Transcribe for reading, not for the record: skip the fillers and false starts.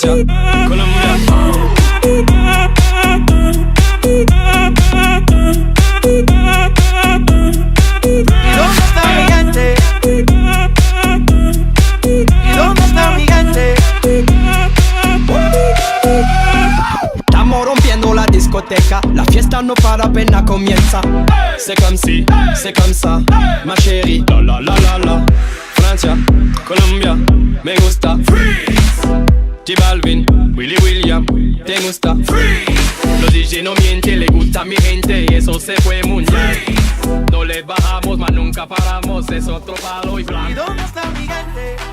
Francia, Colombia. ¿Y dónde está mi gente? ¿Y dónde está mi gente? Estamos rompiendo la discoteca, la fiesta no para apenas comienza. C'est comme si, c'est comme ça, ma chérie. La la la la la. Francia, Colombia, me gusta. Freeze. J Balvin, Willy William, te gusta. Freeze. Los DJ no mienten, le gusta a mi gente y eso se fue muy bien. No le bajamos, mas nunca paramos, es otro palo y blanco. ¿Y dónde está mi gente?